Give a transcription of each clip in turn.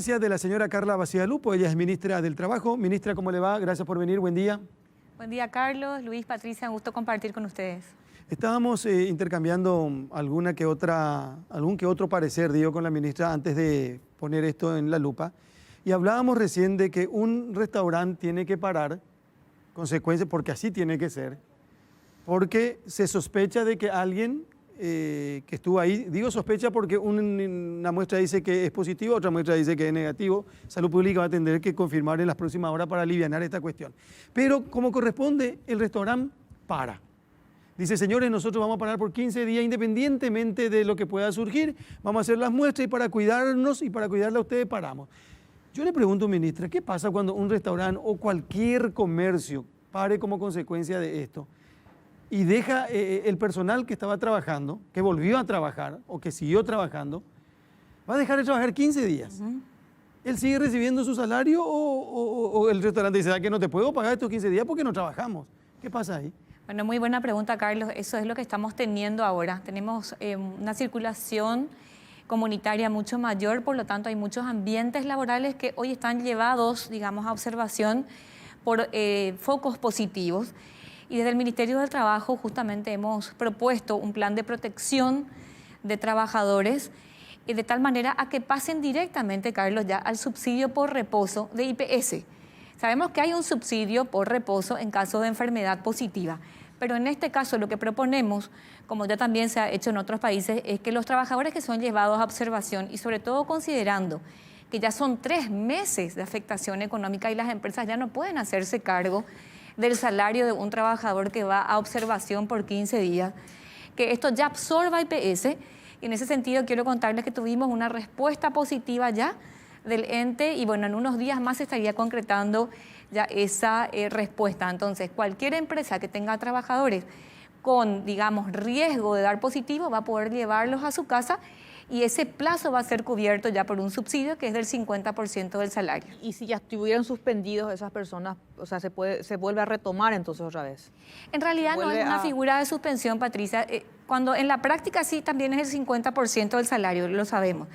presencia de la señora Carla Bacigalupo, ella es ministra del Trabajo. Ministra, ¿cómo le va? Gracias por venir, buen día. Buen día, Carlos, Luis, Patricia, un gusto compartir con ustedes. Estábamos intercambiando algún que otro parecer, digo, con la ministra antes de poner esto en la lupa. Y hablábamos recién de que un restaurante tiene que parar, consecuencias, porque así tiene que ser, porque se sospecha de que alguien que estuvo ahí, digo sospecha porque una muestra dice que es positivo, otra muestra dice que es negativo. Salud Pública va a tener que confirmar en las próximas horas para alivianar esta cuestión. Pero como corresponde, el restaurante para. Dice, señores, nosotros vamos a parar por 15 días independientemente de lo que pueda surgir, vamos a hacer las muestras y para cuidarnos y para cuidarla a ustedes paramos. Yo le pregunto, ministra, ¿qué pasa cuando un restaurante o cualquier comercio pare como consecuencia de esto? Y deja el personal que estaba trabajando, que volvió a trabajar o que siguió trabajando, va a dejar de trabajar 15 días. ¿Él sigue recibiendo su salario o el restaurante dice, que no te puedo pagar estos 15 días porque no trabajamos? ¿Qué pasa ahí? Bueno, muy buena pregunta, Carlos. Eso es lo que estamos teniendo ahora. Tenemos una circulación comunitaria mucho mayor, por lo tanto hay muchos ambientes laborales que hoy están llevados, digamos, a observación por focos positivos. Y desde el Ministerio del Trabajo justamente hemos propuesto un plan de protección de trabajadores de tal manera a que pasen directamente, Carlos, ya al subsidio por reposo de IPS. Sabemos que hay un subsidio por reposo en caso de enfermedad positiva, pero en este caso lo que proponemos, como ya también se ha hecho en otros países, es que los trabajadores que son llevados a observación y sobre todo considerando que ya son 3 meses de afectación económica y las empresas ya no pueden hacerse cargo del salario de un trabajador que va a observación por 15 días, que esto ya absorba IPS. Y en ese sentido quiero contarles que tuvimos una respuesta positiva ya del ente y bueno, en unos días más se estaría concretando ya esa respuesta. Entonces, cualquier empresa que tenga trabajadores con, digamos, riesgo de dar positivo va a poder llevarlos a su casa y ese plazo va a ser cubierto ya por un subsidio que es del 50% del salario. Y si ya estuvieran suspendidos esas personas, o sea, se vuelve a retomar entonces otra vez. En realidad no es una figura de suspensión, Patricia. Cuando en la práctica sí también es el 50% del salario, lo sabemos.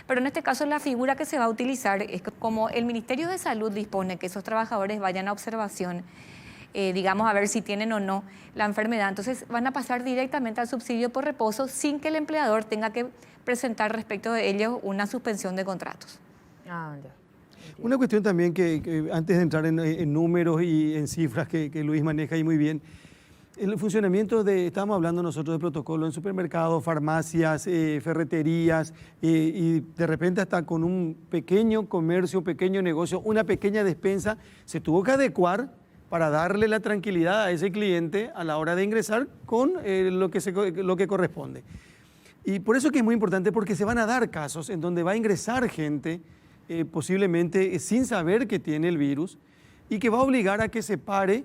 Pero en este caso la figura que se va a utilizar es que como el Ministerio de Salud dispone que esos trabajadores vayan a observación, digamos, a ver si tienen o no la enfermedad, entonces van a pasar directamente al subsidio por reposo sin que el empleador tenga que presentar respecto de ellos una suspensión de contratos. Ah, ya. Una cuestión también que antes de entrar en números y en cifras que Luis maneja ahí muy bien, el funcionamiento estábamos hablando nosotros de protocolo en supermercados, farmacias, ferreterías y de repente hasta con un pequeño comercio, pequeño negocio, una pequeña despensa, se tuvo que adecuar para darle la tranquilidad a ese cliente a la hora de ingresar con lo que corresponde. Y por eso que es muy importante, porque se van a dar casos en donde va a ingresar gente posiblemente sin saber que tiene el virus y que va a obligar a que se pare,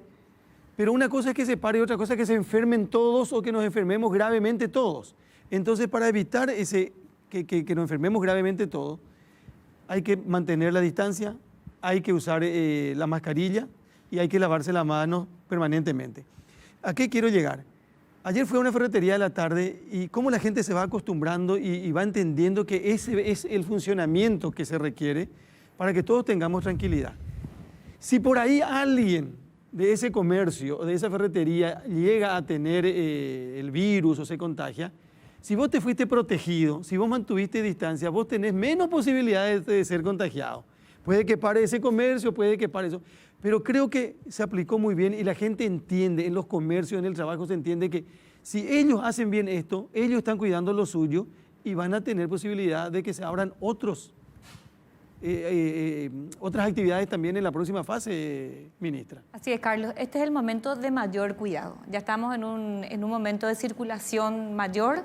pero una cosa es que se pare y otra cosa es que se enfermen todos o que nos enfermemos gravemente todos. Entonces, para evitar que nos enfermemos gravemente todos, hay que mantener la distancia, hay que usar la mascarilla y hay que lavarse las manos permanentemente. ¿A qué quiero llegar? Ayer fui a una ferretería de la tarde y cómo la gente se va acostumbrando y va entendiendo que ese es el funcionamiento que se requiere para que todos tengamos tranquilidad. Si por ahí alguien de ese comercio o de esa ferretería llega a tener el virus o se contagia, si vos te fuiste protegido, si vos mantuviste distancia, vos tenés menos posibilidades de ser contagiado. Puede que pare ese comercio, puede que pare eso. Pero creo que se aplicó muy bien y la gente entiende, en los comercios, en el trabajo se entiende que si ellos hacen bien esto, ellos están cuidando lo suyo y van a tener posibilidad de que se abran otras actividades también en la próxima fase, ministra. Así es, Carlos. Este es el momento de mayor cuidado. Ya estamos en un momento de circulación mayor,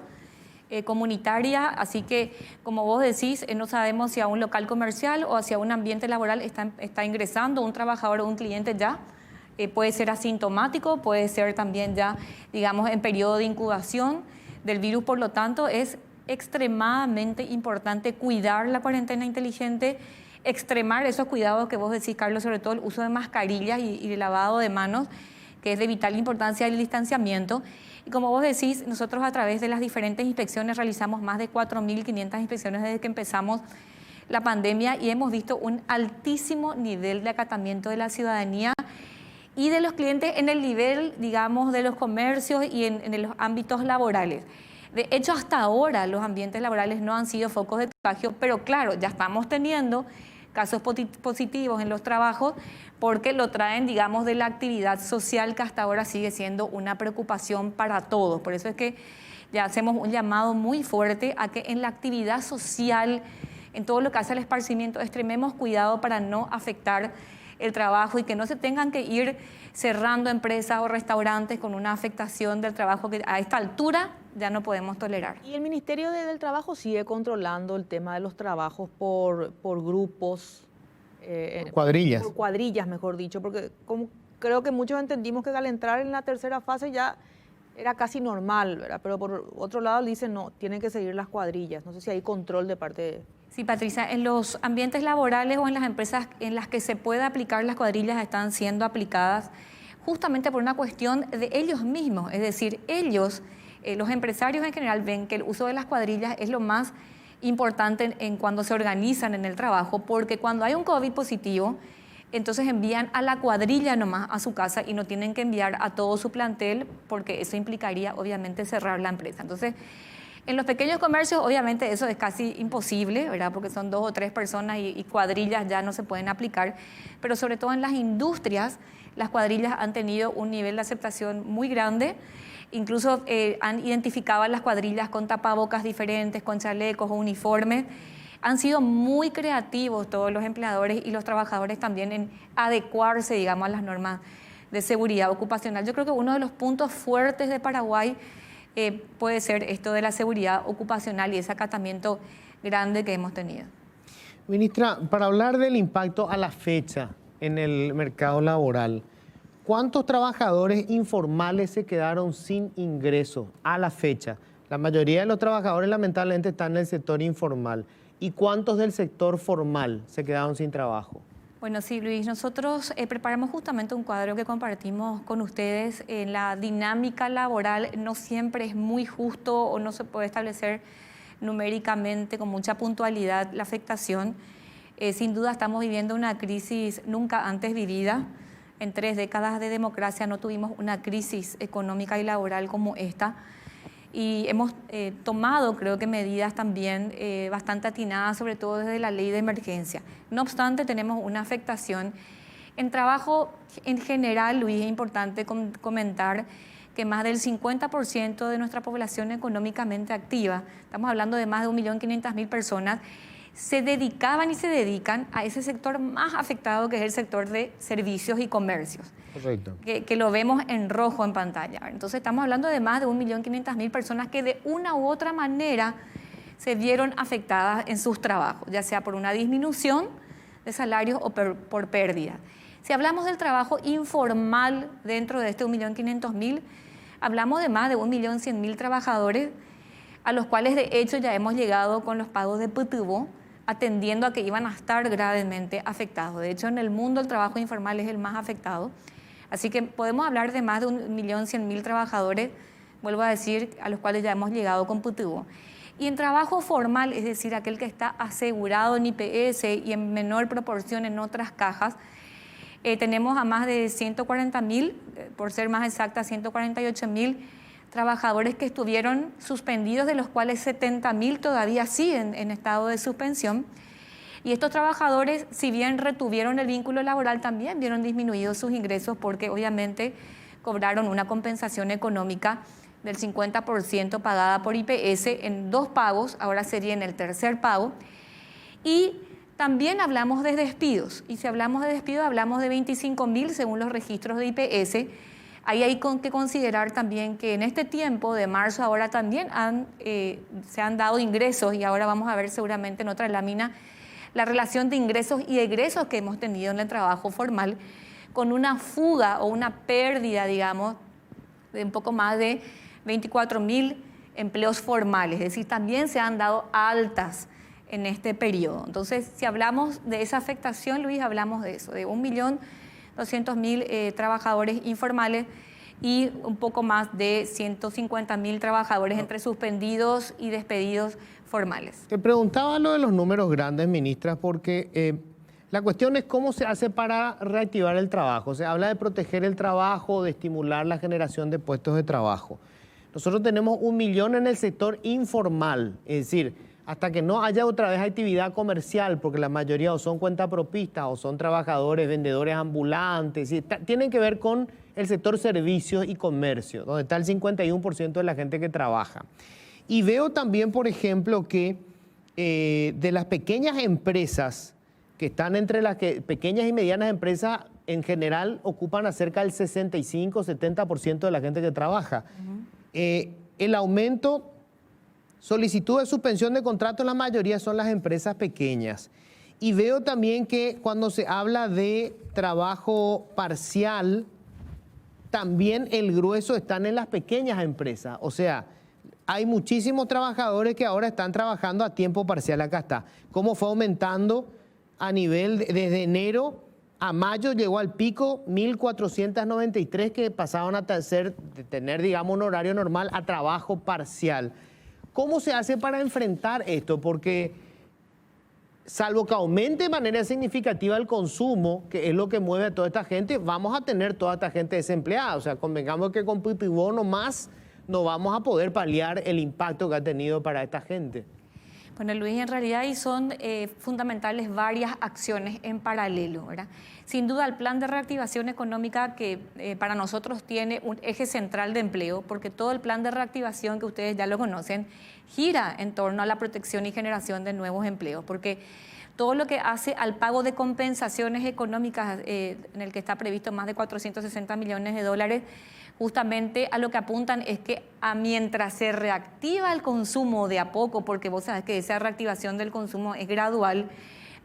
comunitaria, así que, como vos decís, no sabemos si a un local comercial o hacia un ambiente laboral está ingresando un trabajador o un cliente ya. Puede ser asintomático, puede ser también ya, digamos, en periodo de incubación del virus. Por lo tanto, es extremadamente importante cuidar la cuarentena inteligente, extremar esos cuidados que vos decís, Carlos, sobre todo el uso de mascarillas y el lavado de manos, que es de vital importancia el distanciamiento. Y como vos decís, nosotros a través de las diferentes inspecciones realizamos más de 4.500 inspecciones desde que empezamos la pandemia y hemos visto un altísimo nivel de acatamiento de la ciudadanía y de los clientes en el nivel, digamos, de los comercios y en los ámbitos laborales. De hecho, hasta ahora los ambientes laborales no han sido focos de contagio, pero claro, ya estamos teniendo casos positivos en los trabajos porque lo traen, digamos, de la actividad social que hasta ahora sigue siendo una preocupación para todos. Por eso es que ya hacemos un llamado muy fuerte a que en la actividad social, en todo lo que hace al esparcimiento, extrememos cuidado para no afectar el trabajo y que no se tengan que ir cerrando empresas o restaurantes con una afectación del trabajo que a esta altura ya no podemos tolerar. Y el Ministerio del Trabajo sigue controlando el tema de los trabajos por grupos. Cuadrillas. Por cuadrillas, mejor dicho, porque como creo que muchos entendimos que al entrar en la tercera fase ya era casi normal, ¿verdad? Pero por otro lado dicen no, tienen que seguir las cuadrillas. No sé si hay control de parte de... Sí, Patricia, en los ambientes laborales o en las empresas en las que se puede aplicar las cuadrillas están siendo aplicadas justamente por una cuestión de ellos mismos. Es decir, ellos, los empresarios en general, ven que el uso de las cuadrillas es lo más importante en cuando se organizan en el trabajo, porque cuando hay un COVID positivo, entonces envían a la cuadrilla nomás a su casa y no tienen que enviar a todo su plantel porque eso implicaría obviamente cerrar la empresa. Entonces, en los pequeños comercios obviamente eso es casi imposible, ¿verdad? Porque son 2 o 3 personas y cuadrillas ya no se pueden aplicar, pero sobre todo en las industrias las cuadrillas han tenido un nivel de aceptación muy grande. Incluso han identificado a las cuadrillas con tapabocas diferentes, con chalecos o uniformes. Han sido muy creativos todos los empleadores y los trabajadores también en adecuarse, digamos, a las normas de seguridad ocupacional. Yo creo que uno de los puntos fuertes de Paraguay puede ser esto de la seguridad ocupacional y ese acatamiento grande que hemos tenido. Ministra, para hablar del impacto a la fecha en el mercado laboral, ¿cuántos trabajadores informales se quedaron sin ingresos a la fecha? La mayoría de los trabajadores lamentablemente están en el sector informal. ¿Y cuántos del sector formal se quedaron sin trabajo? Bueno, sí, Luis, nosotros preparamos justamente un cuadro que compartimos con ustedes. La dinámica laboral no siempre es muy justo o no se puede establecer numéricamente con mucha puntualidad la afectación. Sin duda estamos viviendo una crisis nunca antes vivida. En 3 décadas de democracia no tuvimos una crisis económica y laboral como esta. Y hemos tomado, creo que, medidas también bastante atinadas, sobre todo desde la ley de emergencia. No obstante, tenemos una afectación. En trabajo, en general, Luis, es importante comentar que más del 50% de nuestra población económicamente activa, estamos hablando de más de 1.500.000 personas, se dedicaban y se dedican a ese sector más afectado, que es el sector de servicios y comercios. Correcto. Que lo vemos en rojo en pantalla. Entonces estamos hablando de más de 1.500.000 personas que de una u otra manera se vieron afectadas en sus trabajos, ya sea por una disminución de salarios o por pérdida. Si hablamos del trabajo informal dentro de este 1.500.000, hablamos de más de 1.100.000 trabajadores a los cuales de hecho ya hemos llegado con los pagos de PTU, atendiendo a que iban a estar gravemente afectados. De hecho, en el mundo el trabajo informal es el más afectado. Así que podemos hablar de más de 1.100.000 trabajadores, vuelvo a decir, a los cuales ya hemos llegado con PTU. Y en trabajo formal, es decir, aquel que está asegurado en IPS y en menor proporción en otras cajas, tenemos a más de 140.000, por ser más exacta, 148.000 trabajadores que estuvieron suspendidos, de los cuales 70.000 todavía siguen en estado de suspensión. Y estos trabajadores, si bien retuvieron el vínculo laboral, también vieron disminuidos sus ingresos porque obviamente cobraron una compensación económica del 50% pagada por IPS en 2 pagos, ahora sería en el tercer pago. Y también hablamos de despidos, y si hablamos de despidos hablamos de 25.000 según los registros de IPS. Ahí hay que considerar también que en este tiempo de marzo ahora también se han dado ingresos, y ahora vamos a ver seguramente en otra lámina la relación de ingresos y egresos que hemos tenido en el trabajo formal, con una fuga o una pérdida, digamos, de un poco más de 24.000 empleos formales. Es decir, también se han dado altas en este periodo. Entonces, si hablamos de esa afectación, Luis, hablamos de eso, de 1.200.000 trabajadores informales y un poco más de 150.000 trabajadores entre suspendidos y despedidos formales. Te preguntaba lo de los números grandes, ministra, porque la cuestión es cómo se hace para reactivar el trabajo. Se habla de proteger el trabajo, de estimular la generación de puestos de trabajo. Nosotros tenemos 1 millón en el sector informal, es decir, hasta que no haya otra vez actividad comercial, porque la mayoría o son cuentapropistas o son trabajadores, vendedores ambulantes, tienen que ver con el sector servicios y comercio, donde está el 51% de la gente que trabaja. Y veo también, por ejemplo, que de las pequeñas empresas, que están entre las que pequeñas y medianas empresas, en general ocupan a cerca del 65-70% de la gente que trabaja. El aumento, solicitud de suspensión de contrato, la mayoría son las empresas pequeñas. Y veo también que cuando se habla de trabajo parcial, también el grueso están en las pequeñas empresas. O sea, hay muchísimos trabajadores que ahora están trabajando a tiempo parcial. Acá está. ¿Cómo fue aumentando a nivel desde enero a mayo? Llegó al pico 1.493 que pasaban a tener, digamos, un horario normal a trabajo parcial. ¿Cómo se hace para enfrentar esto? Porque salvo que aumente de manera significativa el consumo, que es lo que mueve a toda esta gente, vamos a tener toda esta gente desempleada. O sea, convengamos que con Pipibono más no vamos a poder paliar el impacto que ha tenido para esta gente. Bueno, Luis, en realidad ahí son fundamentales varias acciones en paralelo, ¿verdad? Sin duda el plan de reactivación económica que para nosotros tiene un eje central de empleo, porque todo el plan de reactivación que ustedes ya lo conocen gira en torno a la protección y generación de nuevos empleos, porque todo lo que hace al pago de compensaciones económicas en el que está previsto más de 460 millones de dólares, justamente a lo que apuntan es que mientras se reactiva el consumo de a poco, porque vos sabés que esa reactivación del consumo es gradual,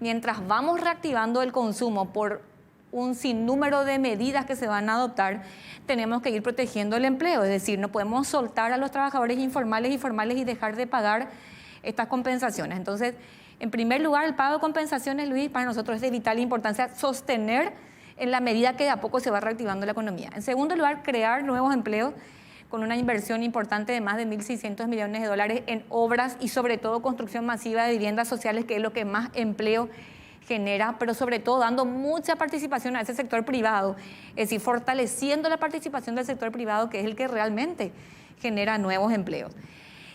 mientras vamos reactivando el consumo por un sinnúmero de medidas que se van a adoptar, tenemos que ir protegiendo el empleo. Es decir, no podemos soltar a los trabajadores informales y formales y dejar de pagar estas compensaciones. Entonces, en primer lugar, el pago de compensaciones, Luis, para nosotros es de vital importancia sostener en la medida que de a poco se va reactivando la economía. En segundo lugar, crear nuevos empleos con una inversión importante de más de 1.600 millones de dólares en obras y sobre todo construcción masiva de viviendas sociales, que es lo que más empleo genera, pero sobre todo dando mucha participación a ese sector privado, es decir, fortaleciendo la participación del sector privado, que es el que realmente genera nuevos empleos.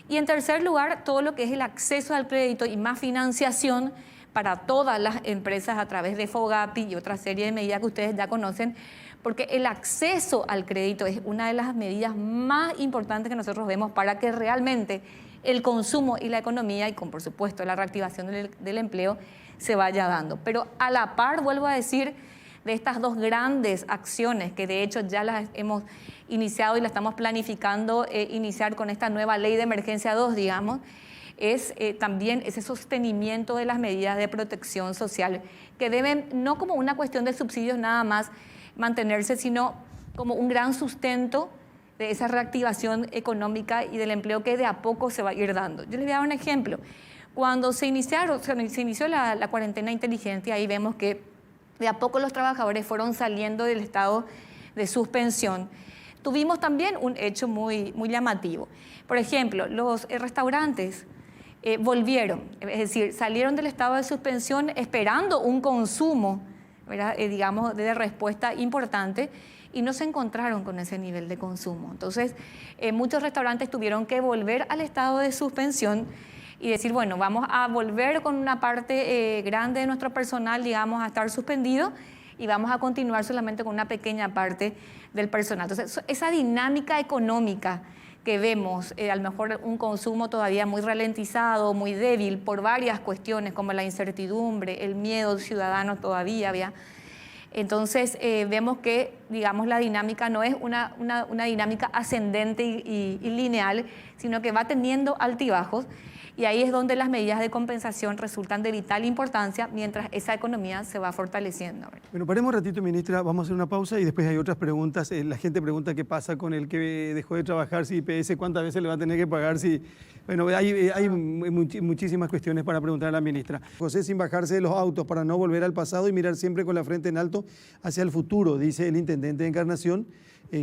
Y en tercer lugar, todo lo que es el acceso al crédito y más financiación para todas las empresas a través de FOGAPI y otra serie de medidas que ustedes ya conocen, porque el acceso al crédito es una de las medidas más importantes que nosotros vemos para que realmente el consumo y la economía y con, por supuesto, la reactivación del empleo se vaya dando. Pero a la par, vuelvo a decir, de estas dos grandes acciones que de hecho ya las hemos iniciado y las estamos planificando iniciar con esta nueva ley de emergencia 2, digamos, es también ese sostenimiento de las medidas de protección social que deben, no como una cuestión de subsidios nada más mantenerse, sino como un gran sustento de esa reactivación económica y del empleo que de a poco se va a ir dando. Yo les voy a dar un ejemplo. Cuando se inició la cuarentena inteligente, ahí vemos que de a poco los trabajadores fueron saliendo del estado de suspensión. Tuvimos también un hecho muy llamativo. Por ejemplo, los restaurantes volvieron, es decir, salieron del estado de suspensión esperando un consumo, ¿verdad? Digamos, de respuesta importante, y no se encontraron con ese nivel de consumo. Entonces, muchos restaurantes tuvieron que volver al estado de suspensión y decir, bueno, vamos a volver con una parte grande de nuestro personal, digamos, a estar suspendido y vamos a continuar solamente con una pequeña parte del personal. Entonces, esa dinámica económica que vemos, a lo mejor un consumo todavía muy ralentizado, muy débil por varias cuestiones como la incertidumbre, el miedo ciudadano todavía había. Entonces vemos que, digamos, la dinámica no es una dinámica ascendente y lineal, sino que va teniendo altibajos. Y ahí es donde las medidas de compensación resultan de vital importancia mientras esa economía se va fortaleciendo. Bueno, paremos un ratito, ministra, vamos a hacer una pausa y después hay otras preguntas. La gente pregunta qué pasa con el que dejó de trabajar, si IPS, cuántas veces le va a tener que pagar, si... Bueno, hay muchísimas cuestiones para preguntar a la ministra. José, sin bajarse de los autos para no volver al pasado y mirar siempre con la frente en alto hacia el futuro, dice el intendente de Encarnación.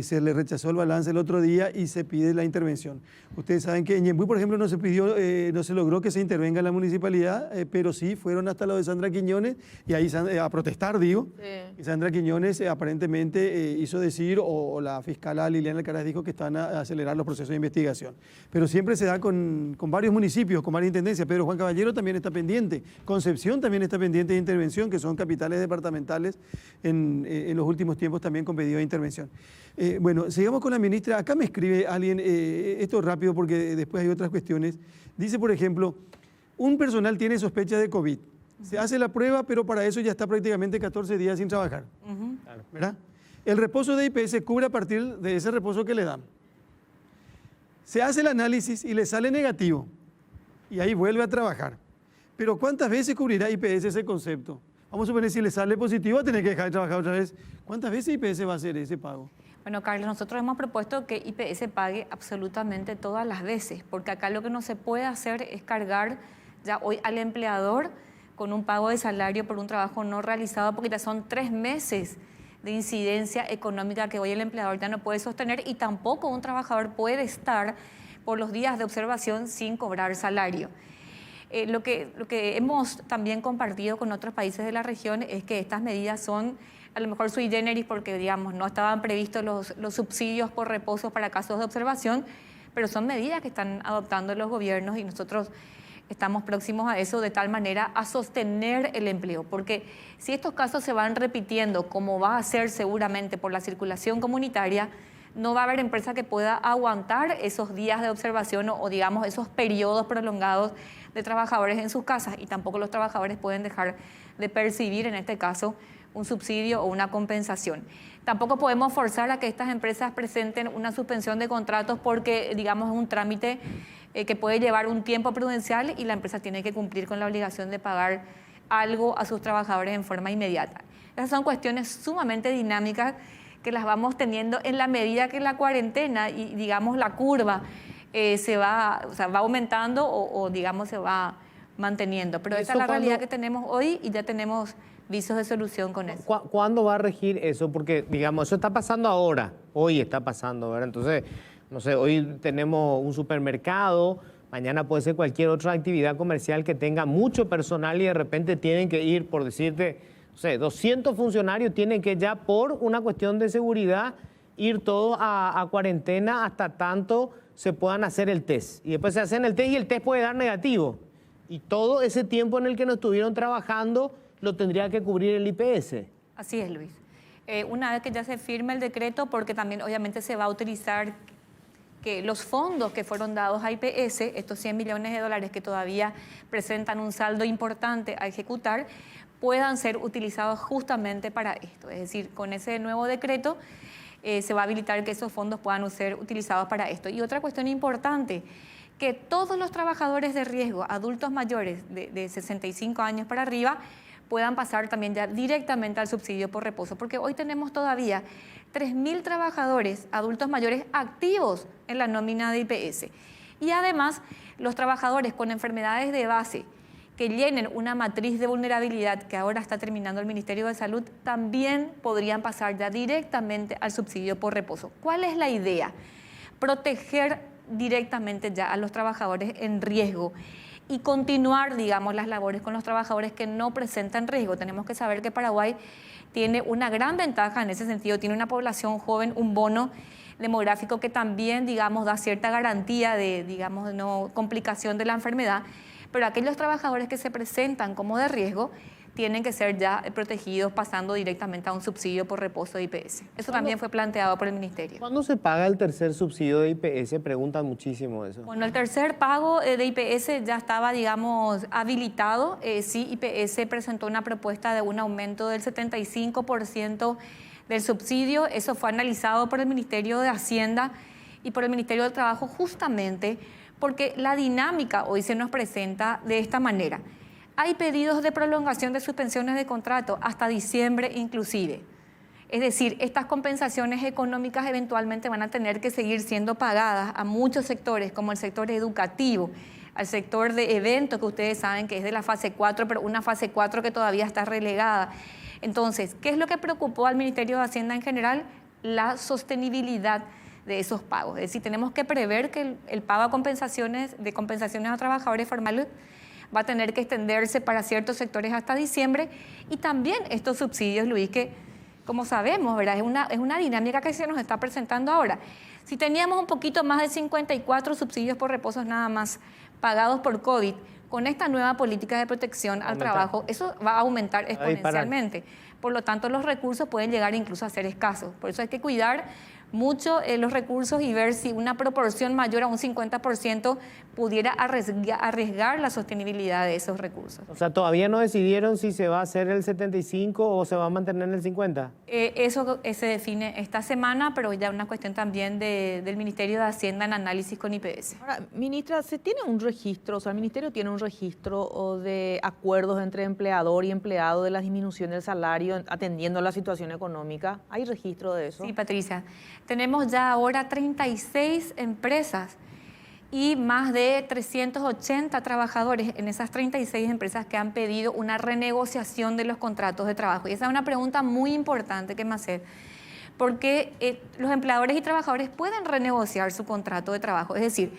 Se le rechazó el balance el otro día y se pide la intervención. Ustedes saben que en Ñemby, por ejemplo, no se logró que se intervenga en la municipalidad, pero sí fueron hasta lo de Sandra Quiñones y ahí a protestar, digo. Sí. Y Sandra Quiñones aparentemente hizo decir, o la fiscala Liliana Alcaraz dijo que están a acelerar los procesos de investigación. Pero siempre se da con varios municipios, con varias intendencias. Pedro Juan Caballero también está pendiente. Concepción también está pendiente de intervención, que son capitales departamentales en los últimos tiempos también con pedido de intervención. Bueno, sigamos con la ministra. Acá me escribe alguien, esto rápido porque después hay otras cuestiones. Dice, por ejemplo, un personal tiene sospecha de COVID. Se hace la prueba, pero para eso ya está prácticamente 14 días sin trabajar. ¿Verdad? El reposo de IPS cubre a partir de ese reposo que le dan. Se hace el análisis y le sale negativo. Y ahí vuelve a trabajar. Pero ¿cuántas veces cubrirá IPS ese concepto? Vamos a suponer, si le sale positivo, va a tener que dejar de trabajar otra vez. ¿Cuántas veces IPS va a hacer ese pago? Bueno, Carlos, nosotros hemos propuesto que IPS pague absolutamente todas las veces, porque acá lo que no se puede hacer es cargar ya hoy al empleador con un pago de salario por un trabajo no realizado, porque ya son 3 meses de incidencia económica que hoy el empleador ya no puede sostener y tampoco un trabajador puede estar por los días de observación sin cobrar salario. Lo que hemos también compartido con otros países de la región es que estas medidas son a lo mejor sui generis porque, digamos, no estaban previstos los subsidios por reposo para casos de observación, pero son medidas que están adoptando los gobiernos y nosotros estamos próximos a eso de tal manera a sostener el empleo, porque si estos casos se van repitiendo como va a ser seguramente por la circulación comunitaria, no va a haber empresa que pueda aguantar esos días de observación o digamos esos periodos prolongados de trabajadores en sus casas y tampoco los trabajadores pueden dejar de percibir en este caso un subsidio o una compensación. Tampoco podemos forzar a que estas empresas presenten una suspensión de contratos porque digamos es un trámite que puede llevar un tiempo prudencial y la empresa tiene que cumplir con la obligación de pagar algo a sus trabajadores en forma inmediata. Esas son cuestiones sumamente dinámicas que las vamos teniendo en la medida que la cuarentena y digamos la curva va aumentando o digamos se va manteniendo. Pero esa es la realidad que tenemos hoy y ya tenemos visos de solución con eso. ¿Cuándo va a regir eso? Porque digamos, eso está pasando ahora, hoy está pasando, ¿verdad? Entonces, no sé, hoy tenemos un supermercado, mañana puede ser cualquier otra actividad comercial que tenga mucho personal y de repente tienen que ir, por decirte, no sé, 200 funcionarios tienen que ya por una cuestión de seguridad ir todos a cuarentena hasta tanto se puedan hacer el test. Y después se hacen el test y el test puede dar negativo. Y todo ese tiempo en el que no estuvieron trabajando lo tendría que cubrir el IPS. Así es, Luis. Una vez que ya se firme el decreto, porque también obviamente se va a utilizar que los fondos que fueron dados a IPS, estos 100 millones de dólares que todavía presentan un saldo importante a ejecutar, puedan ser utilizados justamente para esto. Es decir, con ese nuevo decreto se va a habilitar que esos fondos puedan ser utilizados para esto. Y otra cuestión importante, que todos los trabajadores de riesgo, adultos mayores de 65 años para arriba, puedan pasar también ya directamente al subsidio por reposo, porque hoy tenemos todavía 3.000 trabajadores adultos mayores activos en la nómina de IPS. Y además, los trabajadores con enfermedades de base que llenen una matriz de vulnerabilidad que ahora está terminando el Ministerio de Salud, también podrían pasar ya directamente al subsidio por reposo. ¿Cuál es la idea? Proteger directamente ya a los trabajadores en riesgo y continuar, digamos, las labores con los trabajadores que no presentan riesgo. Tenemos que saber que Paraguay tiene una gran ventaja en ese sentido, tiene una población joven, un bono demográfico que también, digamos, da cierta garantía de, digamos, no complicación de la enfermedad, pero aquellos trabajadores que se presentan como de riesgo tienen que ser ya protegidos pasando directamente a un subsidio por reposo de IPS. Eso también fue planteado por el Ministerio. ¿Cuándo se paga el tercer subsidio de IPS? Preguntan muchísimo eso. Bueno, el tercer pago de IPS ya estaba, digamos, habilitado. Sí, IPS presentó una propuesta de un aumento del 75% del subsidio. Eso fue analizado por el Ministerio de Hacienda y por el Ministerio del Trabajo justamente porque la dinámica hoy se nos presenta de esta manera. Hay pedidos de prolongación de suspensiones de contrato hasta diciembre inclusive. Es decir, estas compensaciones económicas eventualmente van a tener que seguir siendo pagadas a muchos sectores, como el sector educativo, al sector de eventos, que ustedes saben que es de la fase 4, pero una fase 4 que todavía está relegada. Entonces, ¿qué es lo que preocupó al Ministerio de Hacienda en general? la sostenibilidad de esos pagos. Es decir, tenemos que prever que el pago de compensaciones a trabajadores formales va a tener que extenderse para ciertos sectores hasta diciembre, y también estos subsidios, Luis, que como sabemos, ¿verdad? Es una dinámica que se nos está presentando ahora. Si teníamos un poquito más de 54 subsidios por reposos nada más pagados por COVID, con esta nueva política de protección al trabajo, eso va a aumentar exponencialmente. Por lo tanto, los recursos pueden llegar incluso a ser escasos. Por eso hay que cuidar mucho los recursos y ver si una proporción mayor a un 50% pudiera arriesgar la sostenibilidad de esos recursos. O sea, ¿todavía no decidieron si se va a hacer el 75 o se va a mantener en el 50? Eso se define esta semana, pero ya una cuestión también del Ministerio de Hacienda en análisis con IPS. Ahora, ministra, ¿se tiene un registro, o sea, el Ministerio tiene un registro de acuerdos entre empleador y empleado de la disminución del salario atendiendo la situación económica? ¿Hay registro de eso? Sí, Patricia. Tenemos ya ahora 36 empresas y más de 380 trabajadores en esas 36 empresas que han pedido una renegociación de los contratos de trabajo. Y esa es una pregunta muy importante que me hace, porque los empleadores y trabajadores pueden renegociar su contrato de trabajo. Es decir,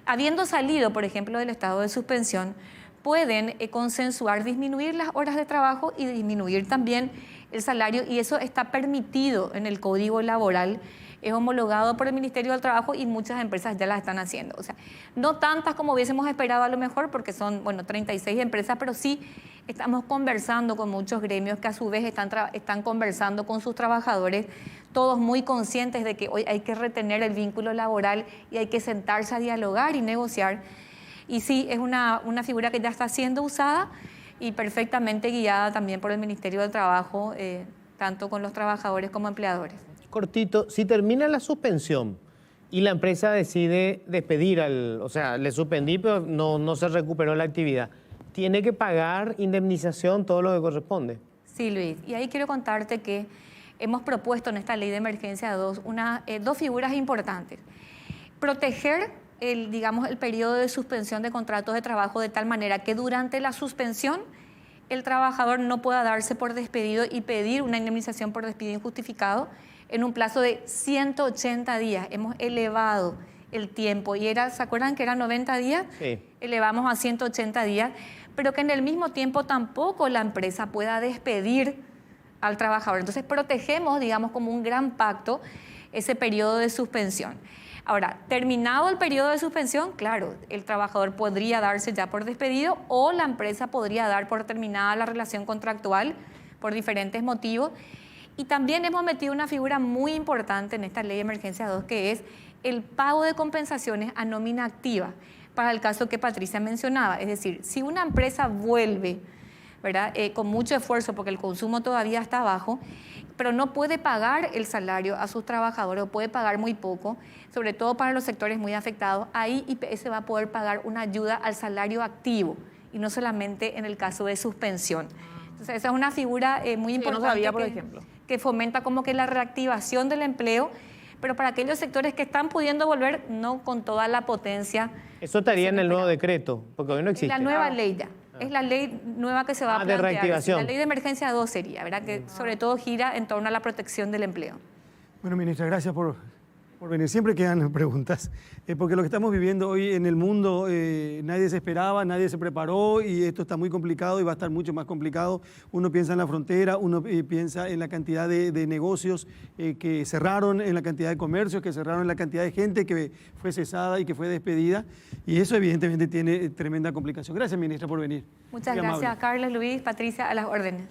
habiendo salido, por ejemplo, del estado de suspensión, pueden consensuar disminuir las horas de trabajo y disminuir también el salario, y eso está permitido en el Código Laboral, es homologado por el Ministerio del Trabajo y muchas empresas ya las están haciendo. O sea, no tantas como hubiésemos esperado a lo mejor, porque son, 36 empresas, pero sí estamos conversando con muchos gremios que a su vez están conversando con sus trabajadores, todos muy conscientes de que hoy hay que retener el vínculo laboral y hay que sentarse a dialogar y negociar. Y sí, es una figura que ya está siendo usada y perfectamente guiada también por el Ministerio del Trabajo, tanto con los trabajadores como empleadores. Cortito, si termina la suspensión y la empresa decide despedir o sea, le suspendí, pero no se recuperó la actividad, ¿tiene que pagar indemnización, todo lo que corresponde? Sí, Luis, y ahí quiero contarte que hemos propuesto en esta ley de emergencia 2 dos figuras importantes. Proteger el periodo de suspensión de contratos de trabajo de tal manera que durante la suspensión el trabajador no pueda darse por despedido y pedir una indemnización por despido injustificado en un plazo de 180 días. Hemos elevado el tiempo y ¿se acuerdan que eran 90 días? Sí. Elevamos a 180 días, pero que en el mismo tiempo tampoco la empresa pueda despedir al trabajador. Entonces protegemos, como un gran pacto, ese periodo de suspensión. Ahora, terminado el periodo de suspensión, claro, el trabajador podría darse ya por despedido o la empresa podría dar por terminada la relación contractual por diferentes motivos. Y también hemos metido una figura muy importante en esta ley de emergencia 2, que es el pago de compensaciones a nómina activa, para el caso que Patricia mencionaba. Es decir, si una empresa vuelve, ¿verdad? Con mucho esfuerzo porque el consumo todavía está bajo, pero no puede pagar el salario a sus trabajadores o puede pagar muy poco, sobre todo para los sectores muy afectados, ahí IPS va a poder pagar una ayuda al salario activo y no solamente en el caso de suspensión. Entonces, esa es una figura muy importante. Yo no sabía, por ejemplo. Que fomenta como que la reactivación del empleo, pero para aquellos sectores que están pudiendo volver, no con toda la potencia. Eso estaría en el nuevo decreto, porque hoy no existe. La nueva ley ya. Es la ley nueva que se va a plantear. De reactivación. La ley de emergencia 2 sería, ¿verdad? Que sobre todo gira en torno a la protección del empleo. Bueno, ministra, gracias por venir. Siempre quedan preguntas, porque lo que estamos viviendo hoy en el mundo, nadie se esperaba, nadie se preparó y esto está muy complicado y va a estar mucho más complicado. Uno piensa en la frontera, uno piensa en la cantidad de negocios que cerraron, en la cantidad de comercios que cerraron, en la cantidad de gente que fue cesada y que fue despedida, y eso evidentemente tiene tremenda complicación. Gracias, ministra, por venir. Muchas Muy gracias, amable. Carlos, Luis, Patricia, a las órdenes.